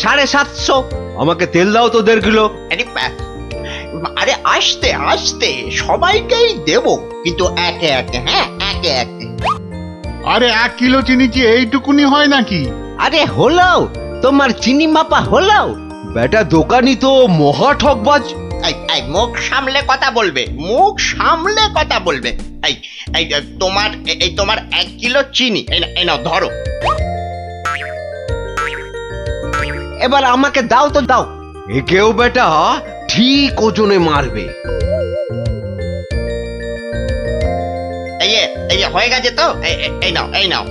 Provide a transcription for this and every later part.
750। আমাকে তেল দাও তো 1.5 কিলো। আরে আস্তে আস্তে সবাইকেই দেব, কিন্তু একে একে, হ্যাঁ একে একে। আরে 1 কিলো চিনি কি এইটুকুনি হয় নাকি? আরে হলো, তোমার চিনি মাপা হলো। বেটা দোকানি তো মহা ঠকবাজ। এই মুখ সামলে কথা বলবে, মুখ সামলে কথা বলবে। এই এই তোমার 1 কিলো চিনি, এই নাও ধরো। এবার আমাকে দাও তো দাও। একেও বেটা ঠিক ওজনে মারবে। এই হয়ে গেছে তো, এই নাও এই নাও।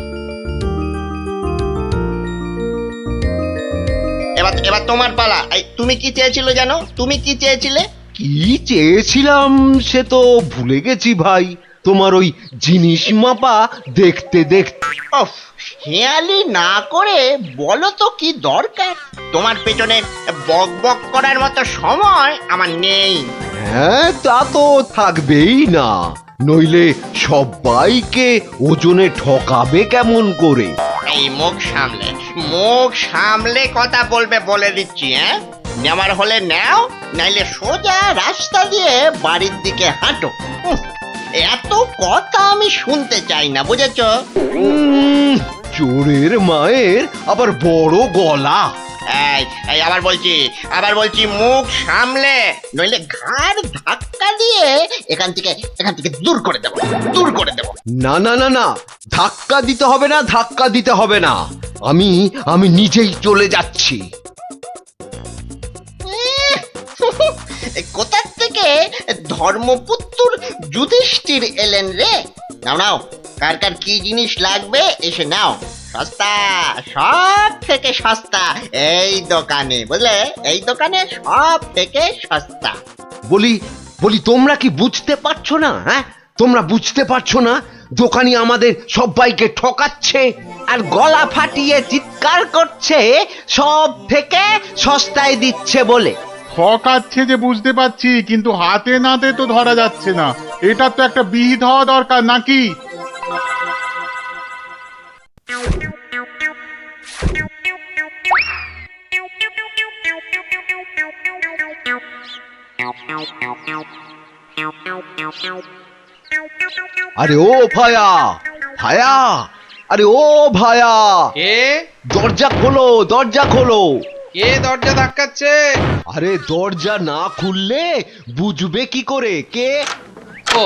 এবার তোমার পালা। তুমি কি চেয়েছিলে জানো? তুমি কি চেয়েছিলে? কি চেয়েছিলাম সে তো ভুলে গেছি ভাই। তোমার ওই জিনিস মাপা দেখতে দেখতে। ওফ, হেয়ালি না করে বলো তো কি দরকার? তোমার পেছনে বক বক করার মতো সময় আমার নেই। হ্যাঁ, তা তো থাকবেই না, নইলে সবাইকে ওজনে ঠকাবে কেমন করে? এই মুখ সামলে কথা বলবে বলে দিচ্ছি। হ্যাঁ, নেওয়ার হলে নাও, নাইলে সোজা রাস্তা দিয়ে বাড়ির দিকে হাঁটো। এত কথা আমি শুনতে চাই না, বুঝেছো? চোরের মায়ের আবার বড় গলা। এই আবার বলছি মুখ সামলে, নইলে ঘাড় ধাক্কা দিয়ে এখান থেকে দূর করে দেবো। না না না না, ধাক্কা দিতে হবে না, ধাক্কা দিতে হবে না। আমি নিজেই চলে যাচ্ছি। কোথার থেকে ধর্মপুত্র যুধিষ্ঠির এলেন রে? নাও কার কার কি জিনিস লাগবে এসে নাও। সস্তা, সব থেকে সস্তা এই দোকানে, বুঝলে? এই দোকানে সব থেকে সস্তা। বলি তোমরা কি বুঝতে পারছো না? হ্যাঁ, তোমরা বুঝতে পারছো না দোকানি আমাদের সবাইকে ঠকাচ্ছে আর গলা ফাটিয়ে চিৎকার করছে সব থেকে সস্তায় দিচ্ছে বলে। ঠকাচ্ছে যে বুঝতে পারছি, কিন্তু হাতে নাতে তো ধরা যাচ্ছে না। এটা তো একটা বিহিত হওয়া দরকার নাকি? আরে ও ভায়া, আরে ও ভায়া, কে দরজা খোলো, দরজা খোলো। কে দরজা ধাক্কাচ্ছে? আরে দরজা না খুললে বুঝবে কি করে কে? ও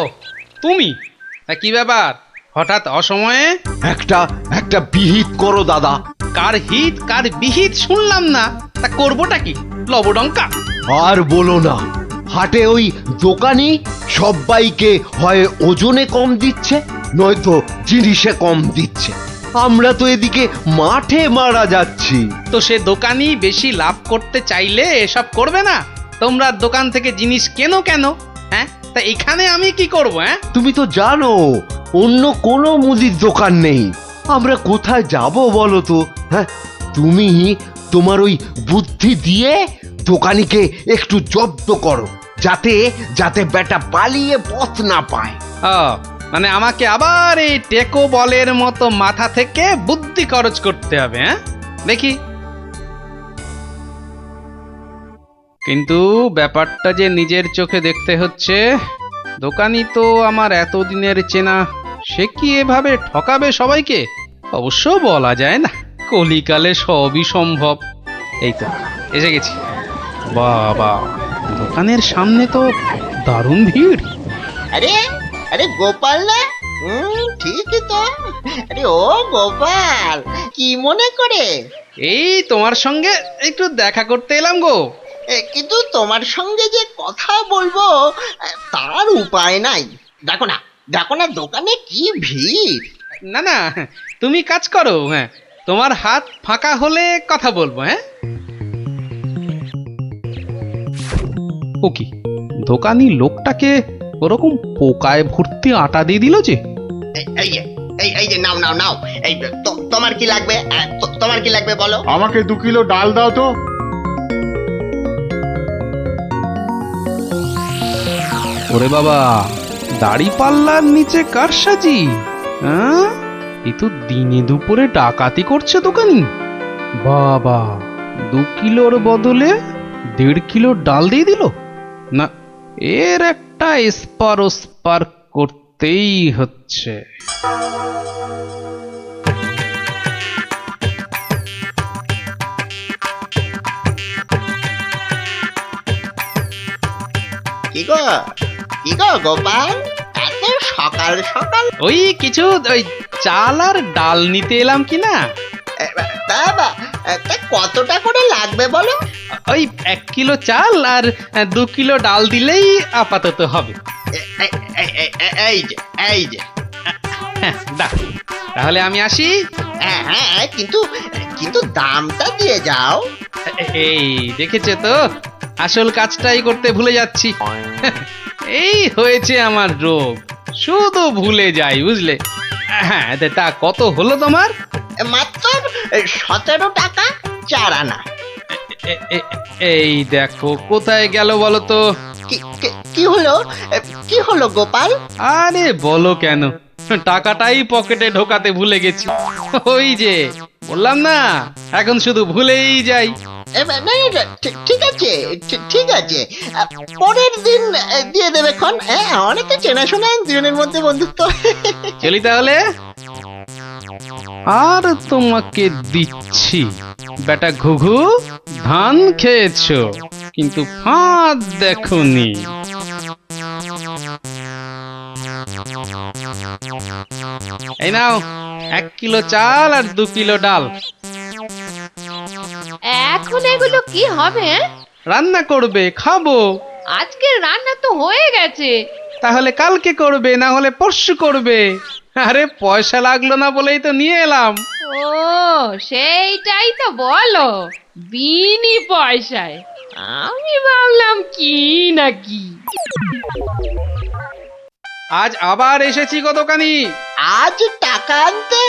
তুমি? তা কি ব্যাপার হঠাৎ অসময়ে? একটা বিহিত করো দাদা। কার হিত কার বিহিত শুনলাম না, তা করবোটা কি? লবডঙ্কা? আর বলো না, হাটে ওই দোকানি সবাইকে হয় ওজনে কম দিচ্ছে, নয়তো জিনিসে কম দিচ্ছে। আমরা তো এদিকে মাঠে মারা যাচ্ছি। তো সে দোকানি বেশি লাভ করতে চাইলে এসব করবে না? তোমরা দোকান থেকে জিনিস কেন? হ্যাঁ, তা এখানে আমি কি করব? হ্যাঁ, তুমি তো জানো অন্য কোনো মুদির দোকান নেই। আমরা কোথায় যাব বলো তো? হ্যাঁ, তুমি তোমার ওই বুদ্ধি দিয়ে দোকানিকে একটু জব্দ করো, যাতে বেটা পালিয়ে পথ না পায়। ও মানে আমাকে আবার এই টেকো বলের মতো মাথা থেকে বুদ্ধি খরচ করতে হবে? হ্যাঁ, দেখি। কিন্তু ব্যাপারটা যে নিজের চোখে দেখতে হচ্ছে। দোকানি তো আমার এতদিনের চেনা, সে কি এভাবে ঠকাবে সবাইকে? অবশ্য বলা যায় না, কলিকালে সবই সম্ভব। এই তো এসে গেছি। বাবা, দোকানের সামনে তো দারুণ ভিড়। আরে গোপাল না? ঠিকই তো। আরে ও গোপাল, কি মনে করে? এই তোমার সঙ্গে একটু দেখা করতে এলাম গো। কিন্তু তোমার সঙ্গে যে কথা বলবো তার উপায় নাই। দেখো না দোকানে কি ভিড়। না তুমি কাজ করো। হ্যাঁ, তোমার হাত ফাঁকা হলে কথা বলবো। হ্যাঁ, ও কি দোকানি লোকটাকে ওরকম পোকায় ভর্তি আটা দিয়ে দিল যে? এই যে নাও। এই তোমার কি লাগবে? তোমার কি লাগবে বলো? আমাকে 2 কিলো ডাল দাও তো। ওরে বাবা, দাড়ি পাল্লার নিচে কারসাজি। হ্যাঁ, এ তো দিনে দুপুরে ডাকাতি করছে দোকানি। বাবা, 2 কিলোর বদলে 1.5 কিলো ডাল দিয়ে দিল। না, এর একটা এসপার ওসপার করতেই হচ্ছে। কি গো কি গো গোপাল, এত সকাল সকাল? ওই কিছু ওই চাল আর ডাল নিতে এলাম কি না। তা কতটা করে লাগবে বলো? ওই 1 কিলো চাল আর 2 কিলো ডাল দিলেই আপাতত হবে। এই যে এই যে। হ্যাঁ, দাও। তাহলে আমি আসি। হ্যাঁ হ্যাঁ, কিন্তু কিন্তু দামটা দিয়ে যাও। এই দেখেছে তো, আসল কাজটাই করতে ভুলে যাচ্ছি। এই হয়েছে আমার রোগ, শুধু ভুলে যাই, বুঝলে। হ্যাঁ, তা কত হলো তোমার? মাত্র 17 টাকা 4 আনা। এই দেখো, কোথায় গেল বলো তো? কি হলো কি হলো গোপাল? আরে বলো কেন, টাকাটাই পকেটে ঢোকাতে ভুলে গেছি। ওই যে বললাম না, এখন শুধু ভুলেই যাই। ঠিক আছে ঠিক আছে, পরের দিন দিয়ে দেবে খন। অনেক তো চেনাশোনা দুজনের মধ্যে বন্ধুত্ব। চলি তাহলে। আর তোমাকে দিচ্ছি, বেটা ঘুঘু, ধান খেয়েছো কিন্তু ফাঁদ দেখোনি। এই নাও 1 কিলো চাল আর 2 কিলো ডাল। এখন এগুলো কি হবে? রান্না করবে, খাবো। আজকের রান্না তো হয়ে গেছে। তাহলে কালকে করবে, না হলে পরশু করবে। আরে পয়সা লাগলো না বলেই তো নিয়ে এলাম। ও, সেইটাই তো বলো, বিনি পয়সায়। আমি ভাবলাম কি না কি। আজ আবার এসেছি গো দোকানি। আজ টাকা আনতে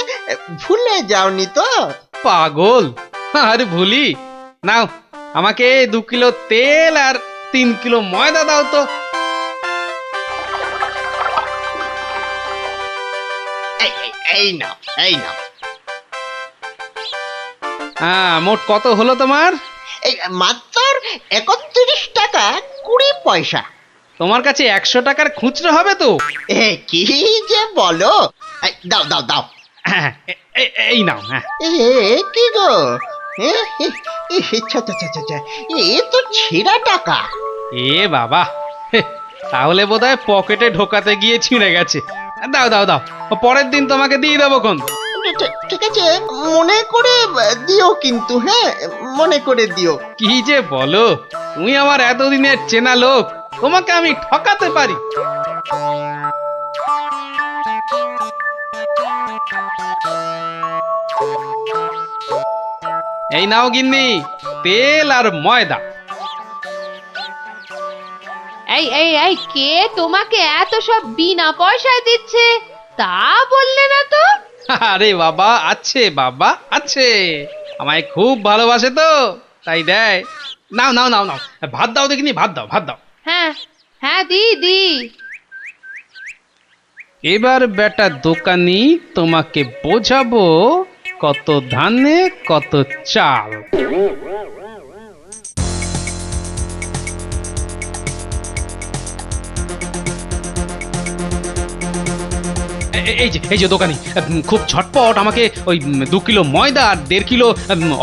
ভুলে যাওনি তো? পাগল, আরে ভুলি। নাও, আমাকে 2 কিলো তেল আর 3 কিলো ময়দা দাও তো। এই নাও এই নাও। হ্যাঁ, মোট কত হলো তোমার? এই মাত্র 31 টাকা 20 পয়সা। তোমার কাছে 100 টাকার খুচরো হবে তো? কি যে বলো! দাও দাও দাও। হ্যাঁ, এই নাও। হ্যাঁ, কি গো, এ তো ছেঁড়া টাকা। এ বাবা, তাহলে বোধহয় পকেটে ঢোকাতে গিয়ে ছিঁড়ে গেছে। দাও দাও দাও, পরের দিন তোমাকে দিয়ে দেবো খন। ঠিক আছে, মনে করে দিও কিন্তু। হ্যাঁ, মনে করে দিও। কি যে বলো, তুমি আমার এতদিনের চেনা লোক, তোমাকে আমি ঠকাতে পারি? এই নাও গিন্নি, তেল আর ময়দা। এই এই এই, কে তোমাকে এত সব বিনা পয়সায় দিচ্ছে তা বললে না তো? আরে বাবা, আছে বাবা আছে, আমায় খুব ভালোবাসে তো, তাই দেয়। নাও নাও নাও নাও, ভাত দাও দেখিনি, ভাত দাও ভাত দাও। হ্যাঁ হ্যাঁ, দি। এবার বেটা দোকানি, তোমাকে বোঝাবো কত ধানে কত চাল। এই যে দোকানি, খুব ঝটপট আমাকে ওই 2 কিলো ময়দা আর 1.5 কিলো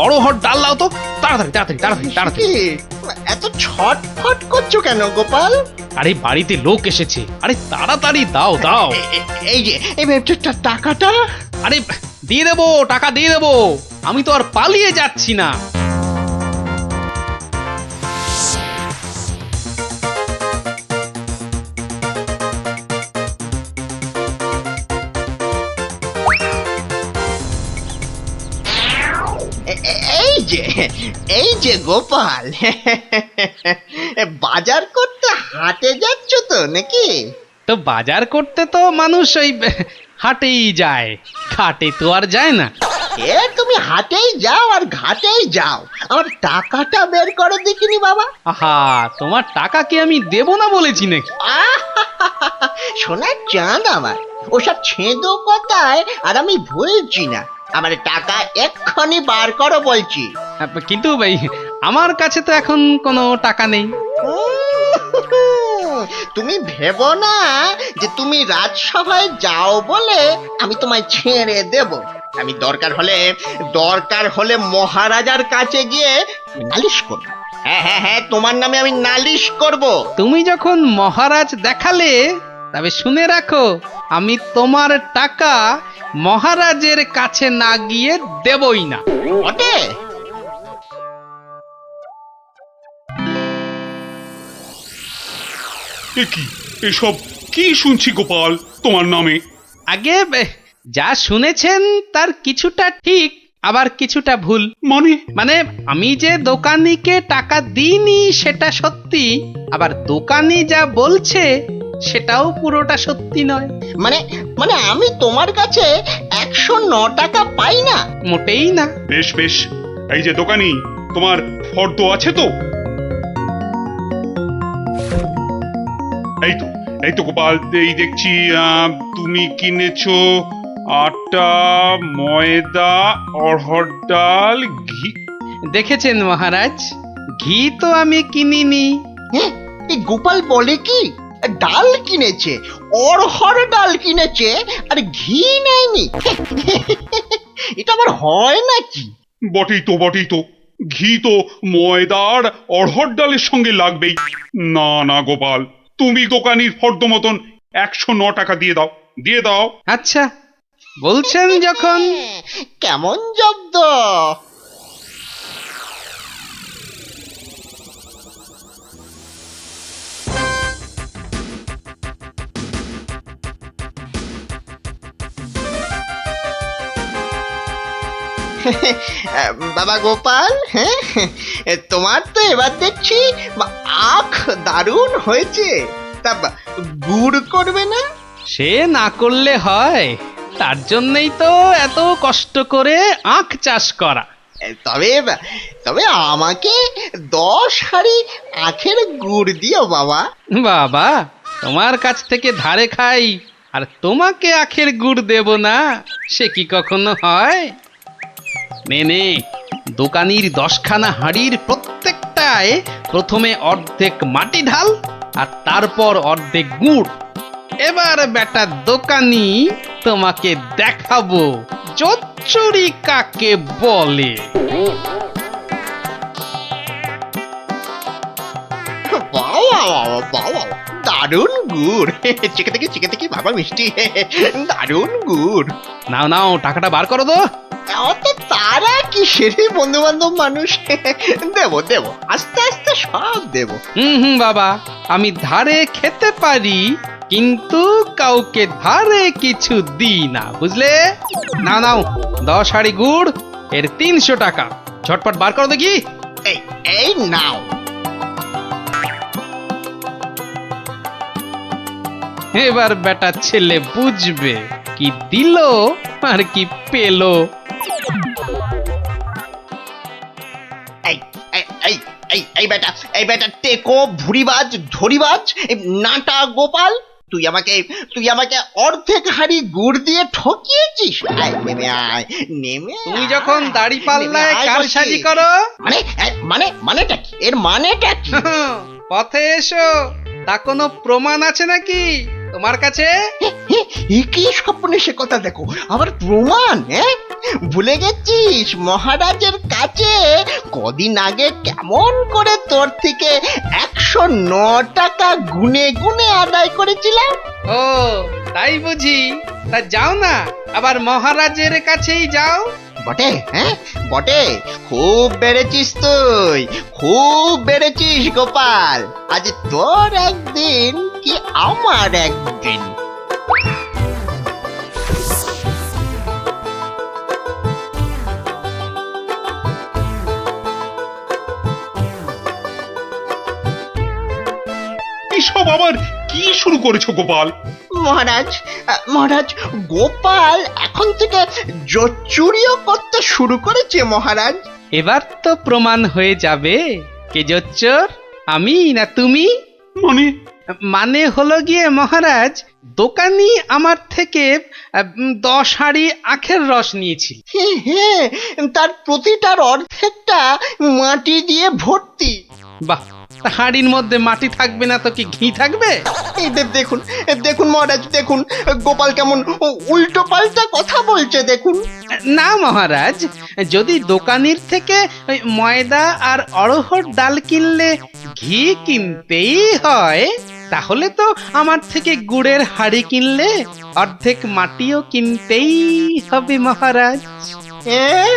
অড়হর ডাল দাও তো, তাড়াতাড়ি তাড়াতাড়ি তাড়াতাড়ি তাড়াতাড়ি। কি, এত ছটফট করছো কেন গোপাল? আরে বাড়িতে লোক এসেছে, আরে তাড়াতাড়ি দাও দাও। এই যে এই টাকাটা। আরে দিয়ে দেবো, টাকা দিয়ে দেবো, আমি তো আর পালিয়ে যাচ্ছি না। এই যে গোপাল, বাজার করতে হাটে যাচ্ছ তো নাকি? তো বাজার করতে তো মানুষ ওই হাটেই যায়, ঘাটে তো আর যায় না। তুমি হাটেই যাও আর ঘাটেই যাও, আমার টাকাটা বের করে দেখিনি বাবা। আহা, তোমার টাকা কি আমি দেব না বলেছি নাকি? সোনার চাঁদ আমার, ওসব ছেঁদো কথায় আর আমি ভুলছি না। আমার টাকা এক্ষুনি বার করো বলছি। কিন্তু ভাই আমার কাছে তো এখন কোনো টাকা নেই। তুমি ভেবো না যে তুমি রাজসভায় যাও বলে আমি তোমায় ছেড়ে দেব। আমি দরকার হলে মহারাজার কাছে গিয়ে নালিশ করব। হ্যাঁ হ্যাঁ হ্যাঁ, তোমার নামে আমি নালিশ করব। তুমি যখন মহারাজ দেখালে, তবে শুনে রাখো, আমি তোমার টাকা মহারাজের কাছে না গিয়ে দেবই না। বটে? এ কি এসব কি শুনছি গোপাল তোমার নামে? আগে যা শুনেছেন তার কিছুটা ঠিক, আবার কিছুটা ভুল। মানে আমি যে দোকানিকে টাকা দিইনি সেটা সত্যি, আবার দোকানি যা বলছে সেটাও পুরোটা সত্যি নয়। মানে আমি তোমার কাছে 109 টাকা পাই না? মোটেই না। বেশ বেশ, এই যে দোকানি, তোমার ফর্দ আছে তো? এই তো গোপাল, এই দেখছি তুমি কিনেছো আটা, ময়দা, অড়হর ডাল, ঘি। দেখেছেন মহারাজ, ঘি তো আমি কিনিনি। হ্যাঁ, এই গোপাল বলে কি ডাল কিনেছে, অড়হর ডাল কিনেছে, আর ঘি নেয়নি? এটা আবার হয় নাকি? বটেই তো, ঘি তো ময়দার অড়হর ডালের সঙ্গে লাগবেই। না না গোপাল, তুমি দোকানির ফর্দ মতন 109 টাকা দিয়ে দাও। আচ্ছা, বলছেন যখন। কেমন জব্দ? বাবা গোপাল, হ্যাঁ, তোমার তো এবার দেখছি আখ দারুণ হয়েছে। তা গুড় করবে না? সে না করলে হয়, তার জন্যই তো এত কষ্ট করে আখ চাষ করা। তবে আমাকে 10 হাঁড়ি আখের গুড় দিও বাবা। বাবা, তোমার কাছ থেকে ধারে খাই আর তোমাকে আখের গুড় দেব না, সে কি কখনো হয়? নে, দোকানির 10খানা হাঁড়ির প্রত্যেকটায় প্রথমে অর্ধেক মাটি ঢাল আর তারপর অর্ধেক গুড়। এবার বেটা দোকানি, তোমাকে দেখাবো জোচ্চুরি কাকে বলে। বাবা, দারুণ গুড়। চেকে থেকে বাবা মিষ্টি, দারুণ গুড়। নাও টাকাটা বার করো তো। অত তারা কি সেরে বন্ধু বান্ধব মানুষ, দেব আস্তে আস্তে সব দেব। বাবা, আমি ধারে খেতে পারি, কিন্তু কাউকে ধারে কিছু দিই না, বুঝলে? নাও 10 হাঁড়ি গুড়, এর 300 টাকা। ঝটপট বার করো দেখি। এই নাও। এবার বেটা ছেলে বুঝবে কি দিল আর কি পেলো। এই বেটা টেকো, ভুরিবাজ, ধরিবাজ, নাটা গোপাল, তুই আমাকে অর্ধেক হাঁড়ি গুড় দিয়ে ঠকিয়েছিস। নেমে তুমি যখন দাড়ি পাল্লায় কারসাজি করো, মানেটা কি? এর মানেটা কি? পথে এসো, তা কোনো প্রমাণ আছে নাকি তোমার কাছে? কি স্বপ্নে সে কথা দেখো, আবার প্রমাণ? ভুলে গেছিস মহারাজের কাছে কদিন আগে কেমন করে তোর থেকে 109 টাকা গুনে গুনে আদায় করেছিলাম? ও তাই বুঝি? তা যাও না, আবার মহারাজের কাছেই যাও। বটে, খুব বেড়েছিস তুই, খুব বেড়েছিস গোপাল। আজ তোর একদিন কি আমার একদিন। এসব আবার কি শুরু করেছো গোপাল? মহারাজ, গোপাল এখন থেকে জোচ্চুরিও করতে শুরু করেছে মহারাজ। এবার তো প্রমাণ হয়ে যাবে কে জোচ্চোর, আমি না তুমি। মানে হলো গিয়ে মহারাজ, দোকানি আমার থেকে 10 হাঁড়ি আখের রস নিয়েছিল। হ্যাঁ, তার প্রতিটার অর্ধেকটা মাটি দিয়ে ভর্তি। বাহ, তা হাঁড়ির মধ্যে মাটি থাকবে না তো কি ঘি থাকবে? এই দেখুন, দেখুন মহারাজ, দেখুন গোপাল কেমন উল্টো পাল্টা কথা বলছে দেখুন। না মহারাজ, যদি দোকানির থেকে ওই ময়দা আর অড়হর ডাল কিনলে ঘি কিনতেই হয়, তাহলে তো আমার থেকে গুড়ের হাঁড়ি কিনলে অর্ধেক মাটিও কিনতেই হবে মহারাজ। হ্যাঁ,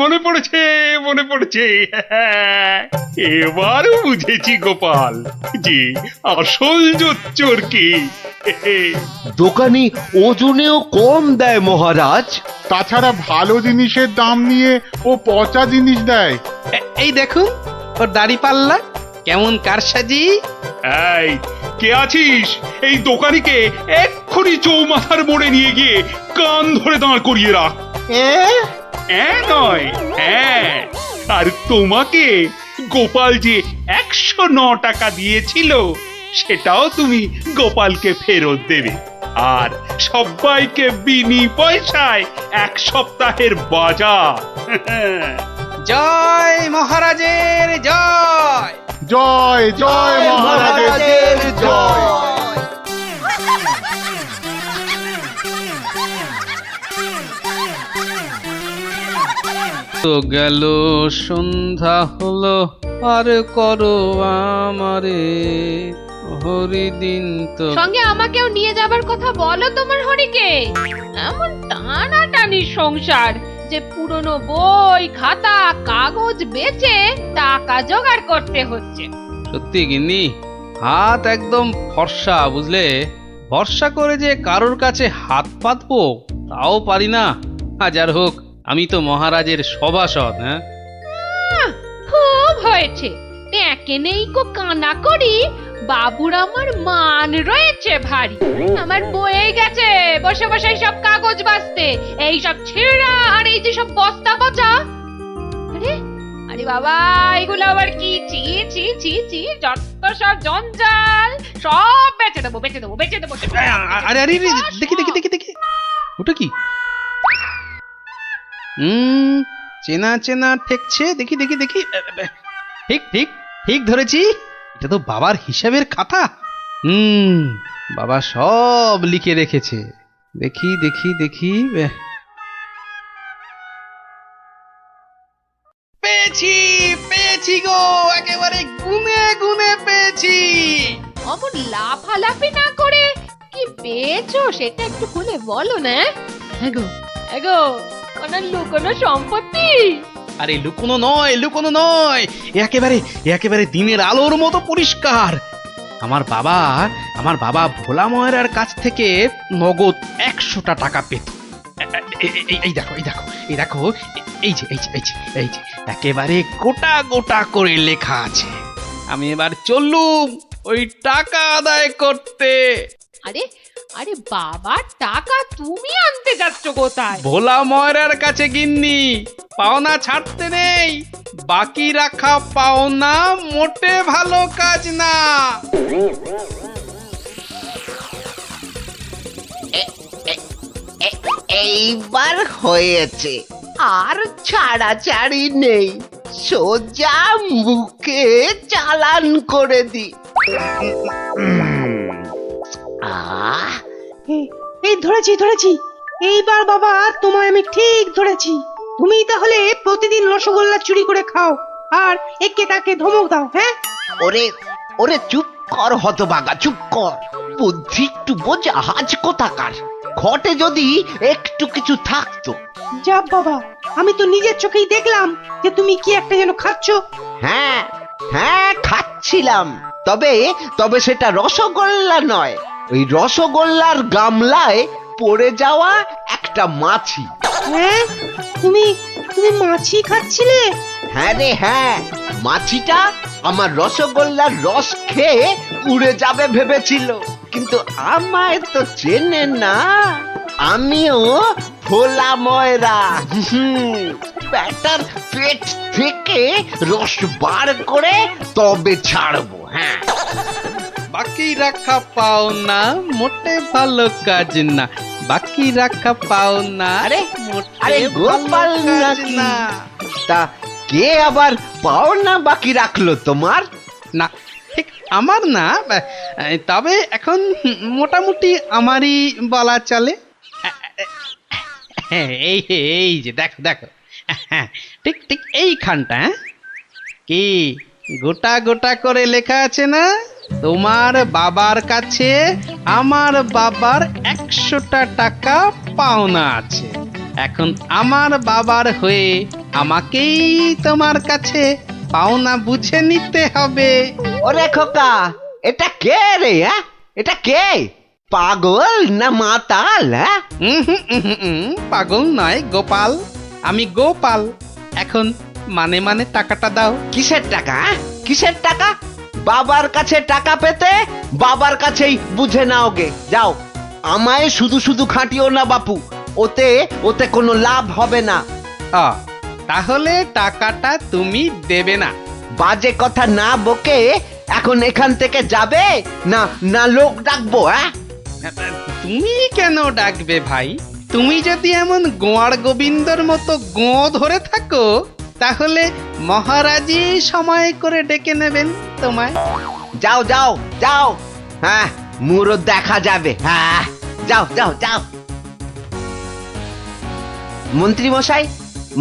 মনে পড়েছে, মনে পড়েছে। এবার বুঝেছি গোপাল যে আসল জোচ্চোর কি। দোকানি ওজনেও কম দেয় মহারাজ। তাছাড়া ভালো জিনিসের দাম নিয়ে ও পচা জিনিস দেয়। এই দেখুন ওর দাড়ি পাল্লা কেমন কারসাজি। এই কে আছিস? এই দোকানিকে এক্ষুনি চৌমাথার মোড়ে নিয়ে গিয়ে কান ধরে দাঁড় করিয়ে রাখ। হ্যাঁ, নয়, হ্যাঁ। আর তোমাকে গোপাল যে 109 টাকা দিয়েছিল সেটাও তুমি গোপালকে ফেরত দেবে। আর সবাইকে বিনি পয়সায় 1 সপ্তাহের বাজার। জয় মহারাজের জয়। জয় জয় মহারাজের জয়। তো গেল সন্ধ্যা হলো, আর করো আমারে হরিদিন তো। সঙ্গে আমাকেও নিয়ে যাবার কথা বলো তোমার হরিকে। এমন টানাটানির সংসার যে পুরনো বই খাতা কাগজ বেচে টাকা জোগাড় করতে হচ্ছে। সত্যি গিন্নি, হাত একদম ফর্সা, বুঝলে? ভরসা করে যে কারোর কাছে হাত পাতবো তাও পারি না। হাজার হোক আমি তো মহারাজের সভাসদ। হ্যাঁ, খুব হয়েছে। একে নেই কো কানা করি, বাবুর আমার মান রয়েছে ভারী। আমার বয়ে গেছে বসে বসে সব কাগজ বাঁচতে, এই সব ছেঁড়া আর এই যে সব বস্তা পচা। আরে আরে বাবা, এগুলো আবার কি? চি চি চি চি, যত সব জঞ্জাল, সব বেচে দেবো বেচে দেবো বেচে দেবো। আরে আরে দেখি দেখি দেখি দেখি, ওটা কি? চেনা চেনা ঠেকছে, দেখি দেখি দেখি। ঠিক ঠিক ঠিক ধরেছি, এটা তো বাবার হিসাবের খাতা। বাবা সব লিখে রেখেছে। দেখি দেখি দেখি, পেয়েছি পেয়েছি গো, একেবারে গুনে গুনে পেয়েছি। অমন লাফালাফি না করে কি পেয়েছো সেটা একটু খুলে বলো না। এগো এগো, কোন লুকোনো সম্পত্তি? আরে লুকোনো নয়, লুকোনো নয়, একেবারে একেবারে দিনের আলোর মতো পরিষ্কার। আমার বাবা ভোলা ময়রার কাছ থেকে নগদ 100টা টাকা পেত। এই দেখো এই দেখো এই দেখো, এই যে এই যে এই যে এই যে একেবারে গোটা গোটা করে লেখা আছে। আমি এবার চললুম ওই টাকা আদায় করতে। আরে আরে বাবার টাকা তুমি আনতে যাচ্ছ কোথায়? ভোলা ময়রার কাছে গিন্নি, পাওনা ছাড়তে নেই। বাকি রাখা পাওনা মোটে ভালো কাজ না। এইবার হয়েছে, আর ছাড়াছাড়ি নেই, সোজা মুখে চালান করে দি। আহ, এই ধরেছি ধরেছি, এইবার বাবা তোমায় আমি ঠিক ধরেছি। তুমি তাহলে প্রতিদিন রসগোল্লা চুরি করে খাও আর একে তাকে ধমক দাও। হ্যাঁ, ওরে ওরে চুপ কর হতভাগা, চুপ কর। বুদ্ধি একটু বোঝা, আজ কোথাকার। ঘটে যদি একটু কিছু থাকতো। যা বাবা, আমি তো নিজের চোখেই দেখলাম যে তুমি কি একটা যেন খাচ্ছ। হ্যাঁ হ্যাঁ, খাচ্ছিলাম। তবে তবে সেটা রসগোল্লা নয়, ওই রসগোল্লার গামলায় পড়ে যাওয়া একটা মাছি। হ্যাঁ, তুমি তুমি মাছি খাচ্ছিলে? হ্যাঁ রে হ্যাঁ, মাছিটা আমার রসগোল্লার রস খেয়ে উড়ে যাবে ভেবেছিল, কিন্তু আমায় তো চেনে না। আমিও ভোলা ময়রা। ব্যাটার পেট থেকে রস বার করে তবে ছাড়বো। হ্যাঁ বাকি রাখা পাও না মোটে ভালো কাজ না, বাকি রাখা পাও না আরে, মোটে আরে গোপাল ভালো কাজ নাকি? না। তা কে আবার পাওনা বাকি রাখলো তোমার? না ঠিক আমার না, তবে এখন মোটামুটি আমারই বলা চলে। এই এই যে দেখো দেখো, ঠিক ঠিক এইখানটা, কি গোটা গোটা করে লেখা আছে না, তোমার বাবার কাছে আমার বাবার 100টা টাকা পাওনা আছে। এখন আমার বাবার হয়ে আমাকেই তোমার কাছে পাওনা বুঝে নিতে হবে। ওরে খোকা, এটা কে রে? হ্যাঁ, এটা কে? পাগল না মাতাল? হ্যাঁ, পাগল নয় গোপাল, আমি গোপাল। এখন মানে মানে টাকাটা দাও। কিসের টাকা? হ্যাঁ? কিসের টাকা? বাবার কাছে টাকা পেতে বাবার কাছেই বুঝে নাও গে, যাও। আমায় শুধু শুধু খাটিও না বাপু, ওতে ওতে কোনো লাভ হবে না। তাহলে টাকাটা তুমি দেবে না? বাজে কথা না বকে এখন এখান থেকে যাবে না, না লোক ডাকবো? হ্যাঁ, তুমি কেন ডাকবে ভাই? তুমি যদি এমন গোয়ার গোবিন্দর মতো গো ধরে থাকো, তাহলে মহারাজই সময় করে ডেকে নেবেন তোমায়। যাও যাও যাও, হ্যাঁ মুরো দেখা যাবে। হ্যাঁ, যাও যাও যাও। মন্ত্রী মশাই,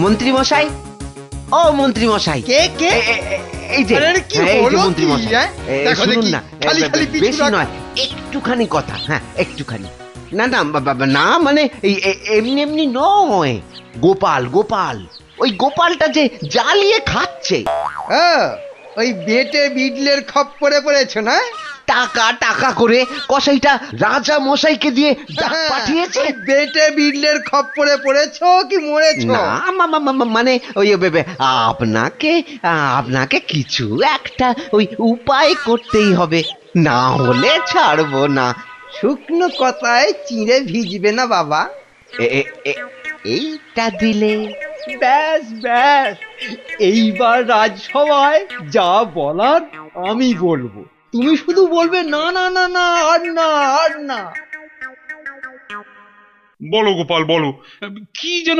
মন্ত্রী মশাই, ও মন্ত্রী মশাই। কে কে? এই যে, আরে কি এই যে হলো মন্ত্রী কি, মশাই, হ্যাঁ? দেখো শুনুন দেখি, না, খালি খালি পিছু বেশি রাখ। নয়, একটুখানি কথা। হ্যাঁ, একটুখানি। না না না, মানে এমনি এমনি নয়। গোপাল গোপাল, ওই গোপালটা যে জ্বালিয়ে খাচ্ছে। ওই বেটে বিডলের খপ্পরে পড়েছ না? টাকা টাকা করে কসাইটা রাজা মশাইকে দিয়ে ডাক পাঠিয়েছে। ওই বেটে বিডলের খপ্পরে পড়েছ কি মরেছ? না মানে ওই আপনাকে আপনাকে কিছু একটা ওই উপায় করতেই হবে, না হলে ছাড়বো না। শুকনো কথায় চিঁড়ে ভিজবে না বাবা। এইটা দিলে ব্যাস ব্যাস, এইবার রাজসভায় যা বলার আমি বলবো, তুমি শুধু বলবে না না না না, আর না আর না। বলো গোপাল বলো, কি যেন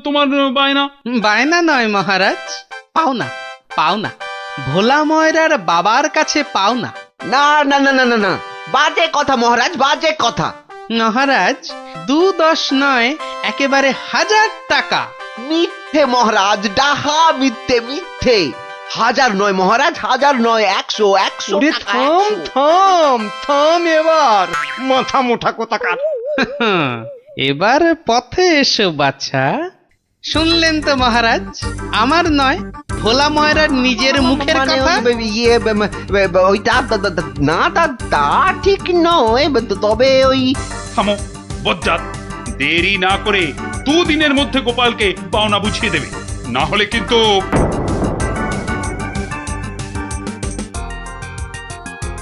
তোমার বায়না? বায়না নয় মহারাজ, পাওনা পাওনা, ভোলা ময়রার বাবার কাছে পাওনা। না না না না না না, বাজে কথা মহারাজ, বাজে কথা। মহারাজ 2-10 নয়, একেবারে 1000 টাকা। মিথ্যে মহারাজ, ডাহা মিথ্যে মিথ্যে। 1000 নয় মহারাজ, 1000 নয়, 100 100 ওরে টাকা, থাম 100। থাম থাম, এবার মাথা মোটা কোথাকার। এবার পথে এসো বাছা। শুনলেন তো মহারাজ, আমার নয়, ভোলা ময়রার নিজের মুখের মানে কথা। ওইটা না, তা ঠিক নয়, তবে ওই থামো বজ্জাত, দেরি না করে 2 দিনের মধ্যে গোপালকে পাওনা বুঝিয়ে দেবে, না হলে কিন্তু।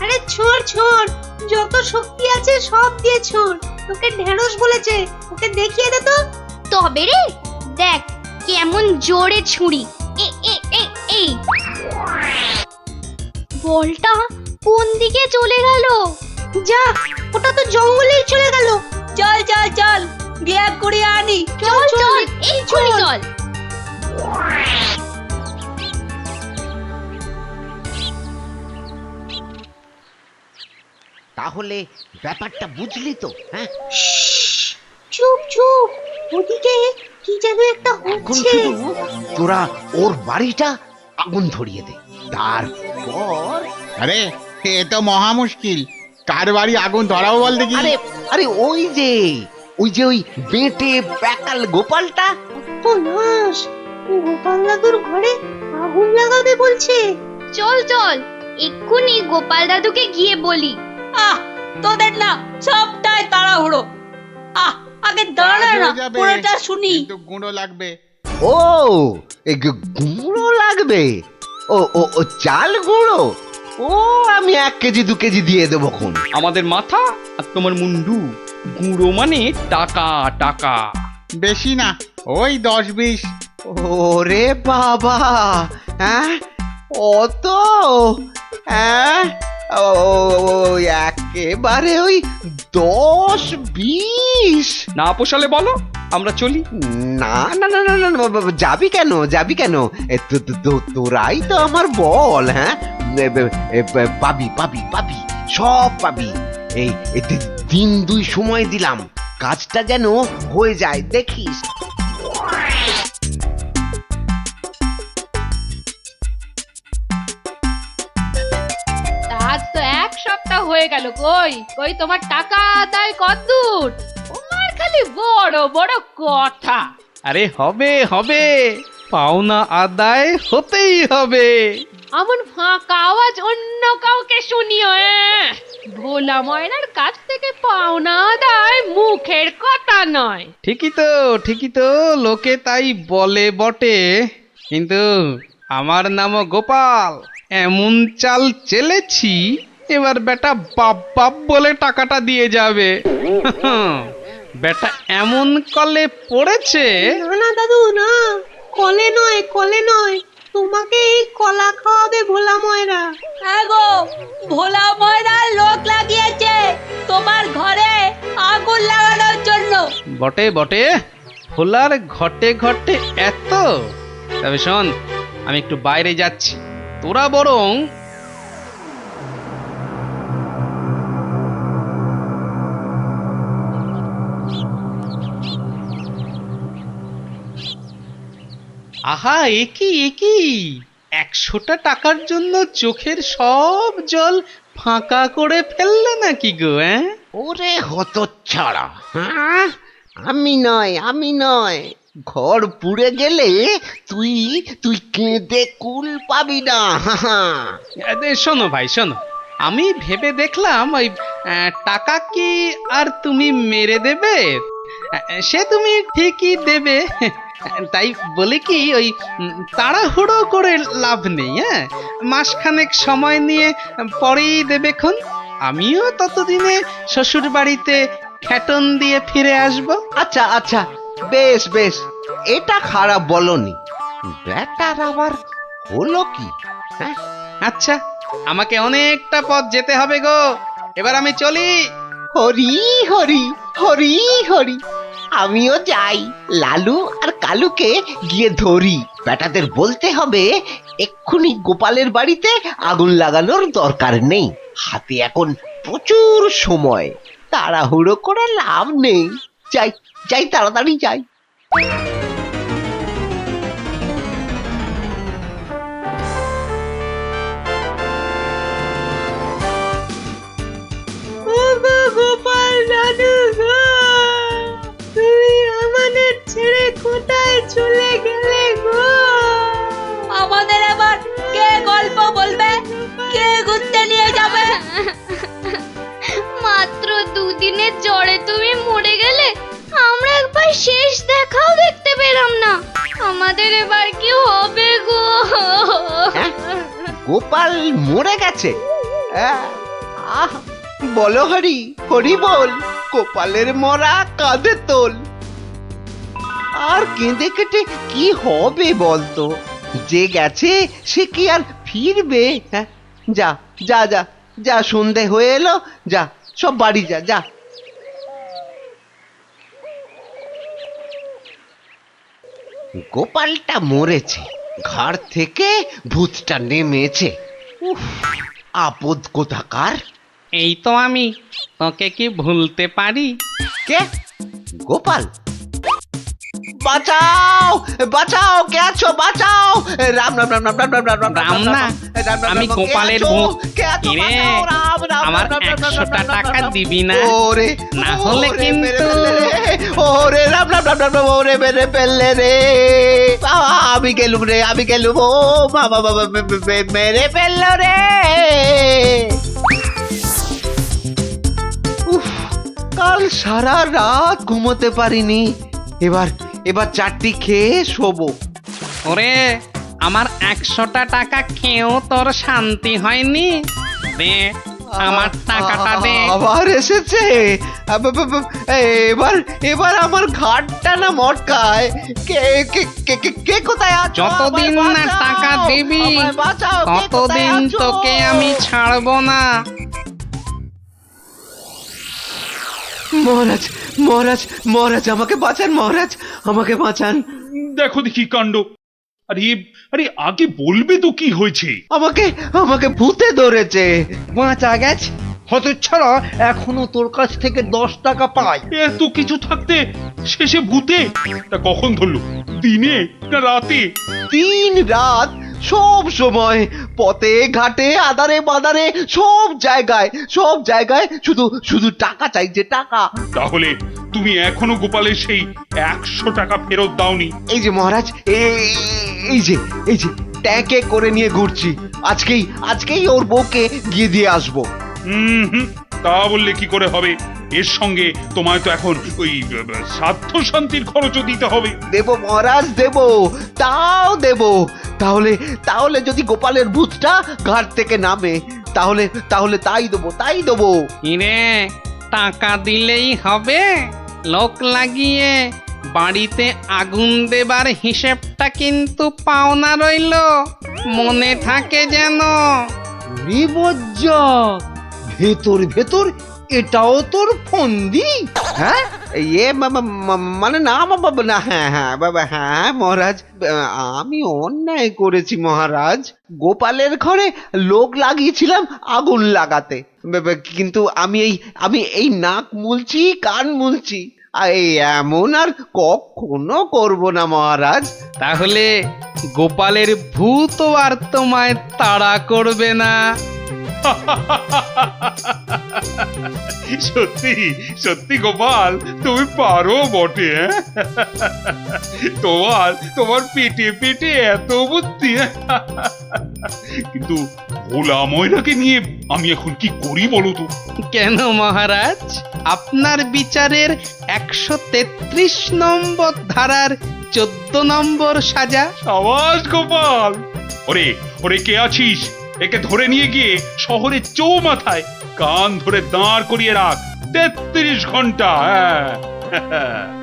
আরে ছোড় ছোড়, যত শক্তি আছে সব দিয়ে ছোড়। তোকে ঢেঁড়স বলেছে, ওকে দেখিয়ে দে তো। তবে রে দেখ কেমন জোরে ছুরি। এই বলটা কোন দিকে চলে গেল? যা, ওটা তো জঙ্গলেই চলে গেল। চল চল চল, গিয়ে করে আনি। চল চল এই ছুরি চল। তাহলে ব্যাপারটা বুঝলি তো? হ্যাঁ, চুপ চুপ, ওদিকে কি যেন একটা এখন হচ্ছে। শুধু তোরা ওর বাড়িটা আগুন ধরিয়ে দে, তারপর আরে এ তো মহা মুশকিল, কার বাড়ি আগুন ধরাবো বল দেখি। আরে আরে ওই যে ওই বেটে প্যাকাল গোপালটা। ও নাশ, গোপাল দাদুর ঘরে আগুন লাগাবে বলছে। চল চল এক্ষুনি গোপাল দাদুকে গিয়ে বলি। আহ, তোদের না সবটাই তাড়াহুড়ো। আগে দাঁড়া কাজ না, হয়ে যাবে, পুরোটা শুনি। কিন্তু গুঁড়ো লাগবে। ও গুঁড়ো লাগবে? ও ও ও চাল গুঁড়ো? ও আমি 1 কেজি 2 কেজি দিয়ে দেবো খন। আমাদের মাথা আর তোমার মুন্ডু, গুঁড়ো মানে টাকা টাকা। বেশি না, ওই 10-20। ওরে বাবা, হ্যাঁ অত হ্যাঁ, ওই একেবারে ওই 10-20। না পোষালে বলো, আমরা চলি। না না না না না না, যাবি কেন, যাবি কেন? তোরাই তো আমার বল। হ্যাঁ, পাবি পাবি পাবি, সব পাবি। এই 3-2 সময় দিলাম, কাজটা যেন হয়ে যায়, দেখিস। আজ তো 1 সপ্তাহ হয়ে গেল। কই কই তোমার টাকা আদায় কতদূর? তোমার খালি বড় বড় কথা। আরে হবে হবে, পাওনা আদায় হতেই হবে। এমন ফাঁকা আওয়াজ অন্য কাউকে শুনিও। ভোলা ময়নার কাছ থেকে পাওনা আদায় মুখের কথা নয়। ঠিকই তো, লোকে তাই বলে বটে, কিন্তু আমার নামও গোপাল। এমন চাল চেলেছি, এবার বেটা বাপ বাপ বলে টাকাটা দিয়ে যাবে। বেটা এমন কলে পড়েছে। না না দাদু, না, কলে নয়, কলে নয়, তোমাকে এই কলা খাওয়াবে ভোলা ময়রা। হ্যাঁ গো, ভোলা ময়রার লোক লাগিয়েছে তোমার ঘরে আগুন লাগানোর জন্য। বটে বটে, ভোলার ঘটে ঘটে এত। তবে শোন, আমি একটু বাইরে যাচ্ছি, তোরা বরং আহা, একি 100টা টাকার জন্য চোখের সব জল ফাঁকা করে ফেললে নাকি গো? ওরে হতচ্ছাড়া, হ্যাঁ, আমি নয়, ঘর পুড়ে গেলে তুই কেঁদে কুল পাবি না। শোনো ভাই, শোনো, আমি ভেবে দেখলাম ওই টাকা কি আর তুমি মেরে দেবে? সে তুমি ঠিকই দেবে, তাই বলে কি ওই তাড়াহুড়ো করে লাভ নেই। হ্যাঁ, মাসখানেক সময় নিয়ে পরেই দেবেক্ষণ। আমিও ততদিনে শ্বশুর বাড়িতে খ্যাটন দিয়ে ফিরে আসবো। আচ্ছা আচ্ছা, বেশ বেশ, এটা খারাপ বলনি। ব্যাটার আবার হলো কি? হ্যাঁ, আচ্ছা, আমাকে অনেকটা পথ যেতে হবে গো, এবার আমি চলি। হরি হরি হরি হরি, আমিও যাই, লালু আর কালুকে গিয়ে ধরি। বেটাদের বলতে হবে এক্ষুনি গোপালের বাড়িতে আগুন লাগানোর দরকার নেই, হাতে এখন প্রচুর সময়, তাড়াহুড়ো করে লাভ নেই। যাই যাই, তাড়াতাড়ি যাই। গোপাল দাদু গো, তুমি আমাদের ছেড়ে কোথায় চলে গেলে গো? আমাদের এবার কে গল্প বলবে, কে ঘুরতে নিয়ে যাবে? মাত্র 2 দিনের জ্বরে তুমি মরে গেলে, আমরা একবার শেষ দেখাও দেখতে পেলাম না। আমাদের এবার কি হবে গো? গোপাল মরে গেছে? আহ, বলো হরি হরি বল, গোপালের মরা কাঁধে তোল। আর কেঁদে কেটে কি হবে বলতো? যে গেছে সে কি আর ফিরবে? হ্যাঁ, যা যা যা যা, সন্ধে হয়ে এলো, যা সব বাড়ি যা যা। গোপালটা মরেছে, ঘাড় থেকে ভূতটা নেমেছে। উফ, আপদ কোথাকার। এই তো আমি, তোকে কি ভুলতে পারি? কে? গোপাল? বাঁচাও বাঁচাও, কে আছো? বাঁচাও! রাম রাম রাম রাম রাম রাম রাম রাম না, আমি গোপালের ভূত। কিরে, আমার 100টা টাকা দিবি না? ওরে, না হলে কিন্তু ওরে রাম রাম রাম রাম, ওরে মেরে ফেললে রে, আমি গেলুম রে, আমি গেলুম, ও বাবা বাবা, মেরে ফেললো রে। উফ, কাল সারা রাত ঘুমোতে পারিনি, এবার চারটি খেয়ে শোবো। ওরে, আমার 100টা টাকা খেয়েও তোর শান্তি হয়নি? দে, আমার টাকাটা দে। আবার এসেছে। এবার এবার আমার ঘাটটা না মটকায়। কে কে কে কে- কে কোথায় আছো? যতদিন আমায় না বাঁচাও, টাকা দিবি আমায় বাঁচাও, কে কোথায় ততদিন আছো? তোকে আমি ছাড়বো না। মহারাজ মহারাজ মহারাজ আমাকে বাঁচান, মহারাজ আমাকে বাঁচান। দেখো দেখি কাণ্ড। আরে আরে আগে বলবে তো কি হয়েছে? আমাকে আমাকে ভূতে ধরেছে। বাঁচা গেছে হতচ্ছাড়া, এখনো তোর কাছ থেকে 10 টাকা পাই। এত কিছু থাকতে শেষে ভূতে? তা কখন ধরলো? দিনে না রাতে? 3 রাত সব সময়, পথে ঘাটে আদারে বাদারে সব জায়গায় শুধু শুধু টাকা চাইছে, টাকা। তাহলে তুমি এখনো গোপালের সেই 100 টাকা ফেরত দাওনি? এই যে মহারাজ, এই যে ট্যাঁকে করে নিয়ে ঘুরছি। আজকেই ওর বউকে গিয়ে দিয়ে আসবো। হুম, তা বললে কি করে হবে? এর সঙ্গে তোমায় তো এখন ওই সাধ্য শান্তির খরচও দিতে হবে। দেব মহারাজ, দেব, তাও দেব। তাহলে যদি গোপালের ভূতটা ঘাট থেকে নামে, তাহলে তাই দেবো। কিরে, টাকা দিলেই হবে? লোক লাগিয়ে বাড়িতে আগুন দেবার হিসেবটা কিন্তু পাওনা রইল, মনে থাকে যেন। ভেতর ভেতর এটাও তোর ফন্দি? হ্যাঁ মানে না বাবা, না, হ্যাঁ বাবা, হ্যাঁ মহারাজ, আমি অন্যায় করেছি মহারাজ। গোপালের ঘরে লোক লাগিয়েছিলাম আগুন লাগাতে, কিন্তু আমি এই নাক মুলছি, কান মুলছি, এই এমন আর কখনো করব না মহারাজ। তাহলে গোপালের ভূত আর তোমায় তাড়া করবে না। সত্যি সত্যি গোপাল, তুমি পারো বটে। তোমার পেটে পেটে এত বুদ্ধি। কিন্তু ভোলা ময়নাকে নিয়ে আমি এখন কি করি বলো তো? কেন মহারাজ, আপনার বিচারের 133 নম্বর ধারার 14 নম্বর সাজা। সাবাস গোপাল। ওরে কে আছিস? একে ধরে নিয়ে গিয়ে শহরের চৌমাথায় কান ধরে দাঁড় করিয়ে রাখ 33 ঘন্টা। হ্যাঁ।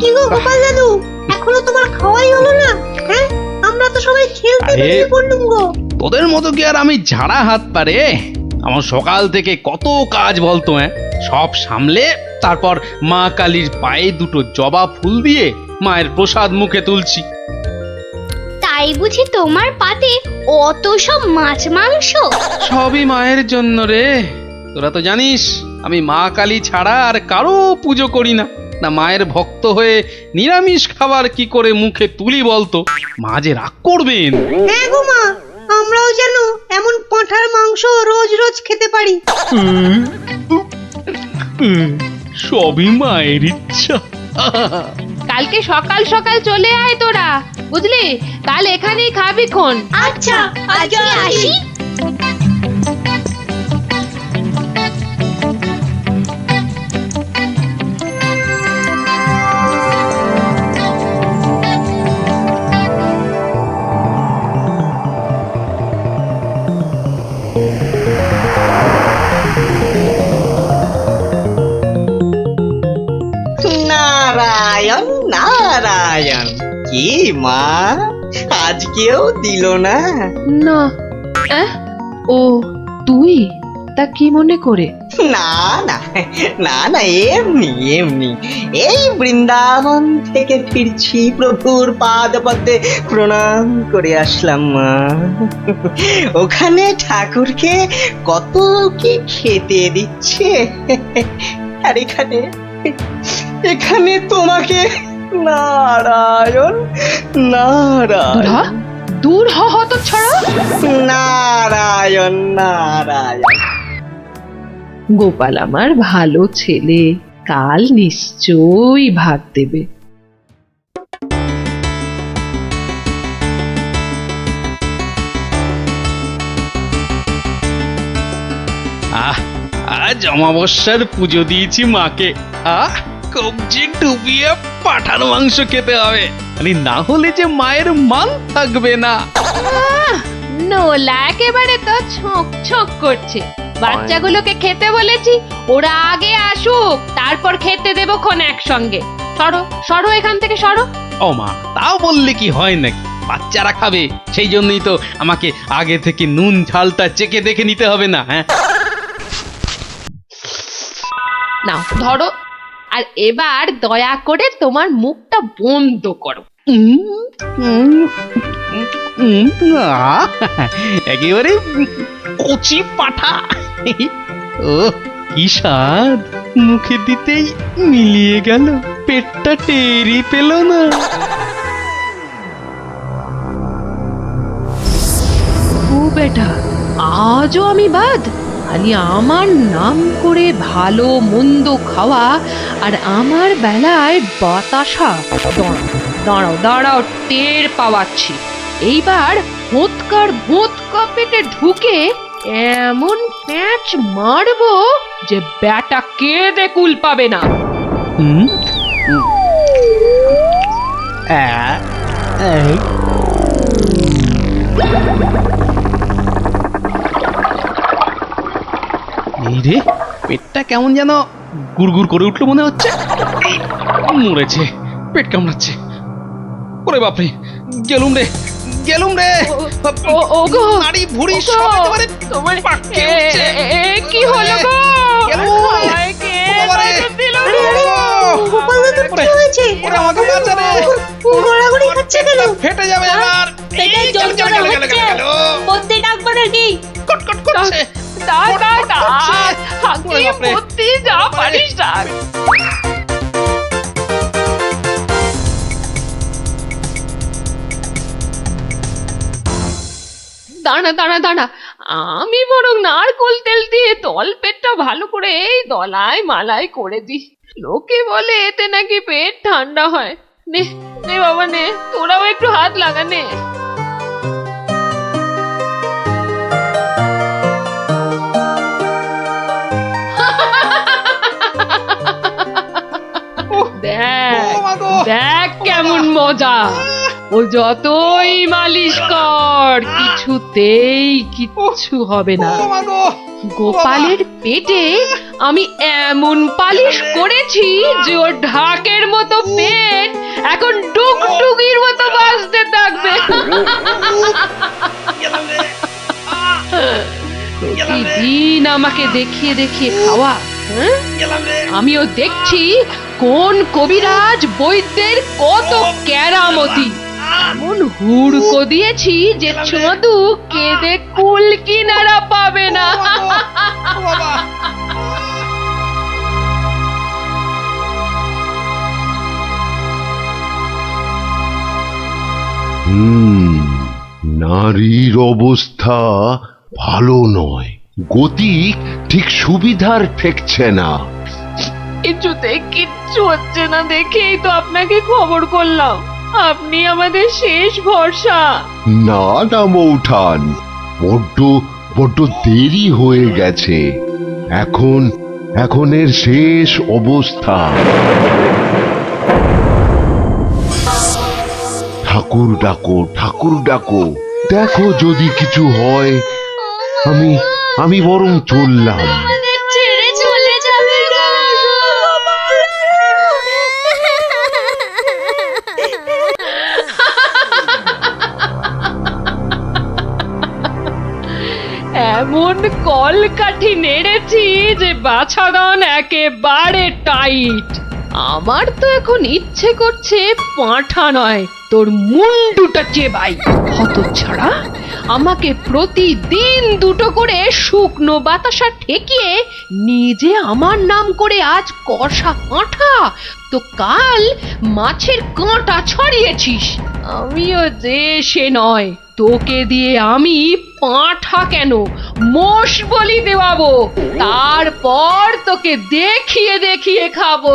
কি গো গোপাল দাদু, এখনো তোমার খাওয়াই হলো না? হ্যাঁ, আমরা তো সবাই খেলতে আরে, বেরিয়ে পড়লুম গো। তোদের মতো কি আর আমি ঝাড়া হাত পারে? আমার সকাল থেকে কত কাজ বলতো। সব সামলে তারপর মা কালীর পায়ে দুটো জবা ফুল দিয়ে মায়ের প্রসাদ মুখে তুলছি। তাই বুঝি তোমার পাতে অত সব মাছ মাংস? সবই মায়ের জন্য রে। তোরা তো জানিস আমি মা কালী ছাড়া আর কারো পুজো করি না। না মায়ের ভক্ত হয়ে নিরামিষ খাবার কি করে মুখে তুলি বলতো? মা যে রাগ করবেন। হ্যাঁ গো মা, আমরাও যেন এমন পাঁঠার মাংস রোজ রোজ খেতে পারি। সবই মায়ের ইচ্ছা। কালকে সকাল সকাল চলে আয় তোরা, বুঝলি? কাল এখানেই খাবি খন। আচ্ছা, আজকে আসি। নারায়ণ নারায়ণ, কি মা আজকেও দিল না? না, ও তুই? তা কি মনে করে? না না না না, এমনি এমনি, এই বৃন্দাবন থেকে ফিরছি, প্রভুর পাদ পদ্মে প্রণাম করে আসলাম মা। ওখানে ঠাকুরকে কত কি খেতে দিচ্ছে, আর এখানে তোমাকে নারায়ণ নারায়ণ দূর হত ছড়া। নারায়ণ নারায়ণ। গোপাল আমার ভালো ছেলে, কাল নিশ্চয়ই ভাত দেবে। আজ অমাবস্যার পুজো দিয়েছি মাকে। কবজি ডুবিয়ে পাঠার মাংস খেতে হবে, না হলে যে মায়ের মান থাকবে না। নোলা একেবারে তো ছক ছক করছে। বাচ্চাগুলোকে খেতে বলেছি, ওরা আগে আসুক, তারপর খেতে দেবো খন একসঙ্গে। সরো সরো এখান থেকে সরো। ও মা, তাও বললে কি হয় নাকি? বাচ্চারা খাবে, সেই জন্যই তো আমাকে আগে থেকে নুন ঝালটা চেখে দেখে নিতে হবে না? হ্যাঁ, নাও ধরো, আর এবার দয়া করে তোমার মুখটা বন্ধ করো। একেবারে কচি পাঠা। ও কি স্বাদ, মুখে দিতেই মিলিয়ে গেল, পেটটা টেরি পেল না। ও বেটা, আজও আমি বাদ? খালি আমার নাম করে ভালো মন্দ খাওয়া, আর আমার বেলায় বাতাসা। দাঁড়াও দাঁড়াও, টের পাওয়াচ্ছি। এইবার ভোঁতকা পেটে ঢুকে এমন প্যাঁচ মারবো যে ব্যাটা কেঁদে কুল পাবে না। এই রে, পেটটা কেমন যেন গুড়গুড় করে উঠলো মনে হচ্ছে। মরেছে, পেট কামড়াচ্ছে। ওরে বাপরে, গেলুম রে গেলুম রে। ওগো, নাড়ি ভুঁড়ি সব একেবারে তোমার পাককে উঠছে। কি হলো গো? আমায় কে বাঁচা দিল গো? গোপাল দাদুর কি হয়েছে? ওরে আমাকে বাঁচা রে, গড়াগড়ি খাচ্ছে কেন? ফেটে যাবে এবার। পেটে যন্ত্রণা হচ্ছে, বদ্যি ডাকবো নাকি? কটকট করছে। যা পারিস ডাক। দাঁড়া দাঁড়া দাঁড়া, আমি বরং নারকোল তেল দিয়ে তল পেটটা ভালো করে এই দলাই মালাই করে দিই। লোকে বলে এতে নাকি পেট ঠান্ডা হয়। নে নে বাবা নে, তোরাও একটু হাত লাগা নে। দেখ কেমন মজা। ও যতই মালিশ কর, কিছুতেই কিচ্ছু হবে না। গোপালের পেটে আমি এমন পালিশ করেছি যে ওর ঢাকের মতো পেট এখন ডুগডুগির মতো বাজতে থাকবে। প্রতিদিন আমাকে দেখিয়ে দেখিয়ে খাওয়া। আমিও দেখছি কোন কবিরাজ বৈদ্যের কত কেরামতি। এমন হুড়কো দিয়েছি যে ছদু কেঁদে কুল কিনারা পাবে না। নারীর অবস্থা ভালো নয়, গতি ঠিক সুবিধার ঠেকছে না। কিছুতে কিচ্ছু হচ্ছে না দেখেই তো আপনাকে খবর করলাম। আপনি আমাদের শেষ ভরসা। না না মৌঠান, বড্ড দেরি হয়ে গেছে। এখন এর শেষ অবস্থা। ঠাকুর ডাকো, দেখো যদি কিছু হয়। আমি বরং চললাম। আমাদের ছেড়ে চলে যাবে গো। এমন কলকাঠি নেড়েছি যে বাছাধন একেবারে টাইট। আমার তো এখন ইচ্ছে করছে পাঁঠা নয়, তোর মুন্ডুটা চেবাই। হতচ্ছাড়া, আমাকে প্রতিদিন দুটো করে শুকনো বাতাসা ঠেকিয়ে নিজে আমার নাম করে আজ কষা কাঁঠা, তো কাল মাছের কাঁটা ছড়িয়েছিস। আমিও যে সে নয়, তোকে দিয়ে আমি পাঁঠা কেন মোষ বলি দেওয়াবো, তারপর তোকে দেখিয়ে দেখিয়ে খাবো।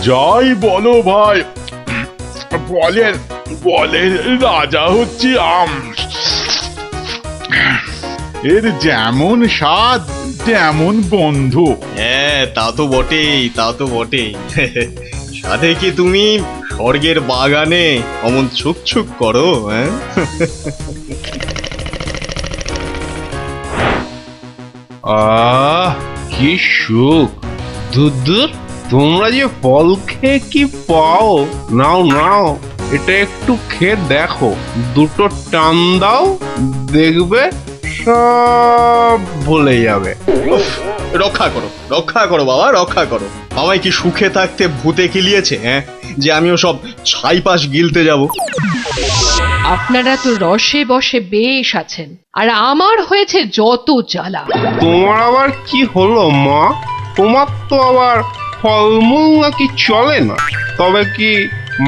যাই বলো ভাই, বলের বলের রাজা হচ্ছে আম। এর যেমন স্বাদ তেমন বন্ধু। হ্যাঁ, তা তো বটেই, তা তো বটেই। সাথে কি তুমি স্বর্গের বাগানে অমন ছুক ছুক করো? হ্যাঁ, কি সুখ! দূর, তোমরা যে ফল খেয়ে কি পাও! নাও নাও, এটা একটু খেয়ে দেখো, দুটো টান দাও, দেখবে সব ভুলে যাবে। রক্ষা করো, রক্ষা করো বাবা, রক্ষা করো। আমায় কি সুখে থাকতে ভূতে কিলিয়েছে? হ্যাঁ, যে আমিও সব ছাইপাশ গিলতে যাব? আপনারা তো রসে বসে বেশ আছেন, আর আমার হয়েছে যত জ্বালা। তোমার আবার কি হলো মা? তোমার তো আবার ফলমূল নাকি চলে না? তবে কি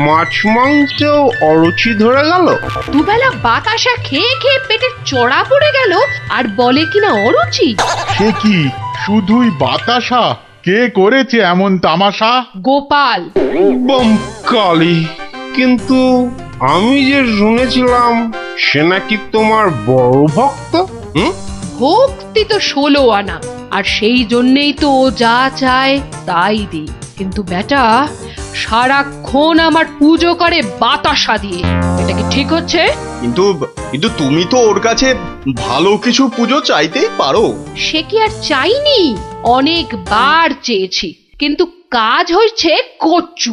মাছ মাংসেও অরুচি ধরে গেল? দুবেলা বাতাসা খেয়ে খেয়ে পেটে চড়া পড়ে গেল, আর বলে কিনা অরুচি। সে কি শুধুই বাতাসা? কে করেছে এমন তামাশা? গোপাল। বমকালি! কিন্তু আমি যে শুনেছিলাম সে নাকি তোমার বড় ভক্ত। ভক্তি তো 16 আনা, আর সেই জন্যেই তো ও যা চায় তাই দিই। কিন্তু বেটা সারাক্ষণ আমার পুজো করে বাতাসা দিয়ে, এটা কি ঠিক হচ্ছে? কিন্তু কিন্তু তুমি তো ওর কাছে ভালো কিছু পুজো চাইতেই পারো। সে কি আর চাইনি? অনেকবার চেয়েছি, কিন্তু কাজ হচ্ছে কচ্ছু।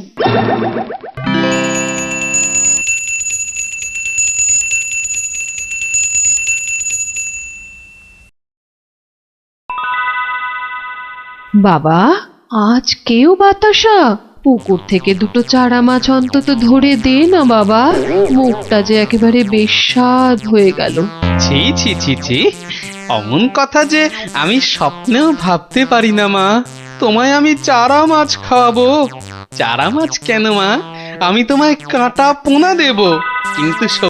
বাবা, আজ কেউ বাতাসা? পুকুর থেকে দুটো চারা মাছ অন্তত ধরে দে না বাবা, মুখটা যে একেবারে বেস্বাদ হয়ে গেল। ছি ছি ছি ছি, অমন কথা যে আমি স্বপ্নেও ভাবতে পারি না মা। তোমায় আমি চারা মাছ খাওয়াবো। চারা মাছ কেন মা, আমি তোমায় কাঁটা পোনা দেব, কিন্তু